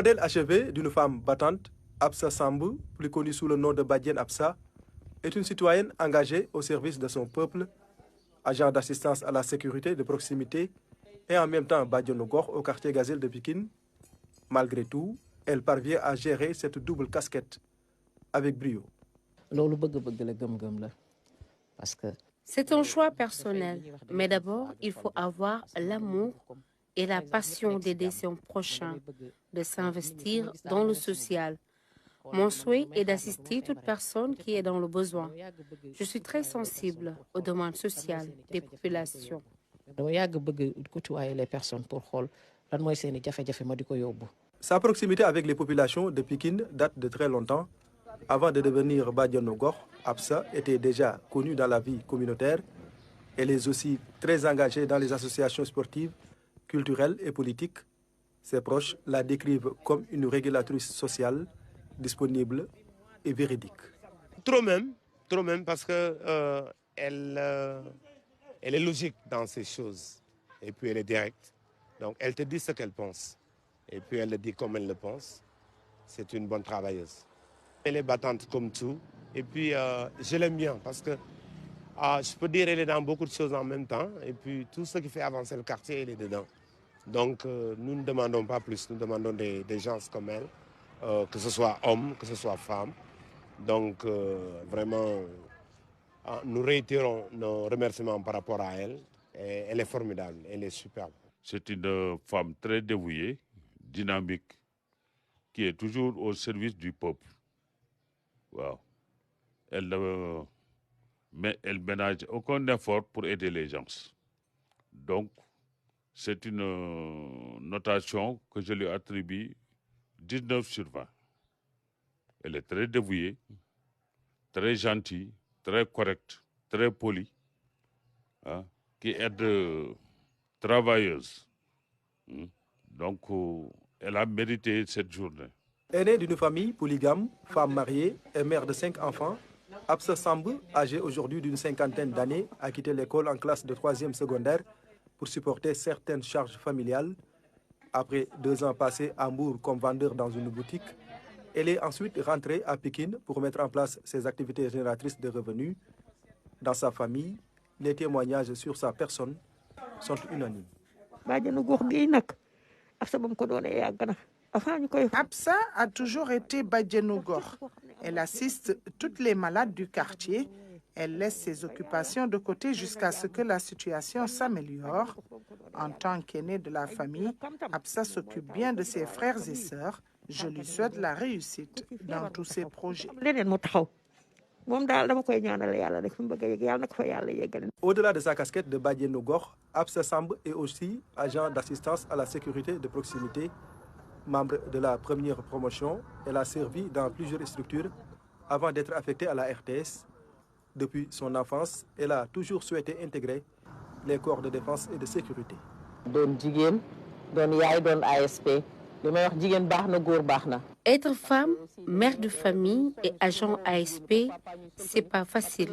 Modèle achevé d'une femme battante, Absa Sambou, plus connue sous le nom de Badiane Absa, est une citoyenne engagée au service de son peuple, agent d'assistance à la sécurité de proximité et en même temps Badiane Ogor au quartier Gazelle de Pikine. Malgré tout, elle parvient à gérer cette double casquette avec brio. C'est un choix personnel, mais d'abord, il faut avoir l'amour et la passion d'aider son prochain, de s'investir dans le social. Mon souhait est d'assister toute personne qui est dans le besoin. Je suis très sensible aux demandes sociales des populations. Sa proximité avec les populations de Pikine date de très longtemps. Avant de devenir Badiane Ogor, Absa était déjà connue dans la vie communautaire. Elle est aussi très engagée dans les associations sportives, culturelles et politiques. Ses proches la décrivent comme une régulatrice sociale, disponible et véridique. Trop même parce que elle est logique dans ces choses. Et puis elle est directe. Donc elle te dit ce qu'elle pense. Et puis elle le dit comme elle le pense. C'est une bonne travailleuse. Elle est battante comme tout. Et puis je l'aime bien parce que je peux dire qu'elle est dans beaucoup de choses en même temps. Et puis tout ce qui fait avancer le quartier, elle est dedans. Donc nous ne demandons pas plus. Nous demandons des gens comme elle, que ce soit hommes, que ce soit femmes. Donc vraiment, nous réitérons nos remerciements par rapport à elle. Et elle est formidable, elle est superbe. C'est une femme très dévouée, dynamique, qui est toujours au service du peuple. Wow. Mais elle ménage aucun effort pour aider les gens. Donc, c'est une notation que je lui attribue 19 sur 20. Elle est très dévouée, très gentille, très correcte, très polie, hein, qui aide travailleuse. Donc, elle a mérité cette journée. Aînée d'une famille polygame, femme mariée et mère de 5 enfants, Absa Sambou, âgée aujourd'hui d'une cinquantaine d'années, a quitté l'école en classe de 3e secondaire pour supporter certaines charges familiales. Après 2 ans passés à Hambourg comme vendeur dans une boutique, elle est ensuite rentrée à Pikine pour mettre en place ses activités génératrices de revenus. Dans sa famille, les témoignages sur sa personne sont unanimes. Absa a toujours été Badiane Ogor. Elle assiste toutes les malades du quartier. Elle laisse ses occupations de côté jusqu'à ce que la situation s'améliore. En tant qu'aînée de la famille, Absa s'occupe bien de ses frères et sœurs. Je lui souhaite la réussite dans tous ses projets. Au-delà de sa casquette de Badiane Ogor, Absa Sambou est aussi agent d'assistance à la sécurité de proximité. Membre de la première promotion, elle a servi dans plusieurs structures avant d'être affectée à la RTS. Depuis son enfance, elle a toujours souhaité intégrer les corps de défense et de sécurité. Être femme, mère de famille et agent ASP, c'est pas facile.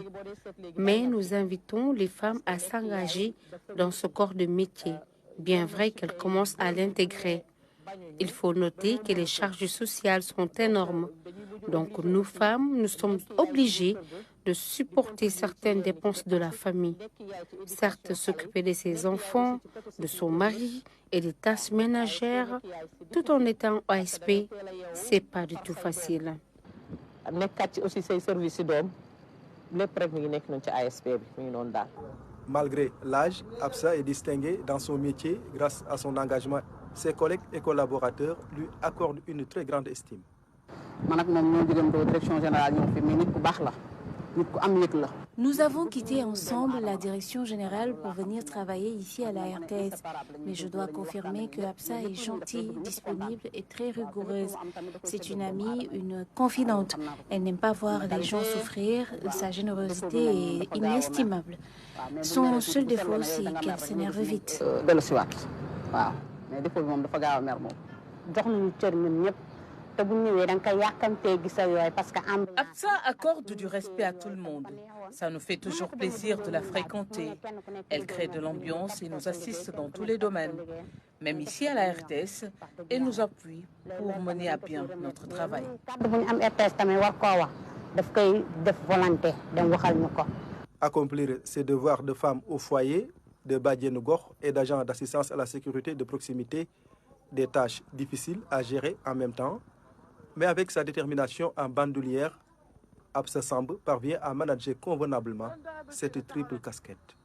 Mais nous invitons les femmes à s'engager dans ce corps de métier, bien vrai qu'elles commencent à l'intégrer. Il faut noter que les charges sociales sont énormes. Donc nous, femmes, nous sommes obligées de supporter certaines dépenses de la famille. Certes, s'occuper de ses enfants, de son mari et des tâches ménagères, tout en étant ASP, c'est pas du tout facile. Malgré l'âge, Absa est distinguée dans son métier grâce à son engagement. Ses collègues et collaborateurs lui accordent une très grande estime. Nous avons quitté ensemble la direction générale pour venir travailler ici à la RTS. Mais je dois confirmer que Absa est gentille, disponible et très rigoureuse. C'est une amie, une confidente. Elle n'aime pas voir les gens souffrir. Sa générosité est inestimable. Son seul défaut, c'est qu'elle s'énerve vite. Absa accorde du respect à tout le monde. Ça nous fait toujours plaisir de la fréquenter. Elle crée de l'ambiance et nous assiste dans tous les domaines. Même ici à la RTS, elle nous appuie pour mener à bien notre travail. Accomplir ses devoirs de femme au foyer, de Badiane Gox et d'agent d'assistance à la sécurité de proximité, des tâches difficiles à gérer en même temps, mais avec sa détermination en bandoulière, Absa Samb parvient à manager convenablement cette triple casquette.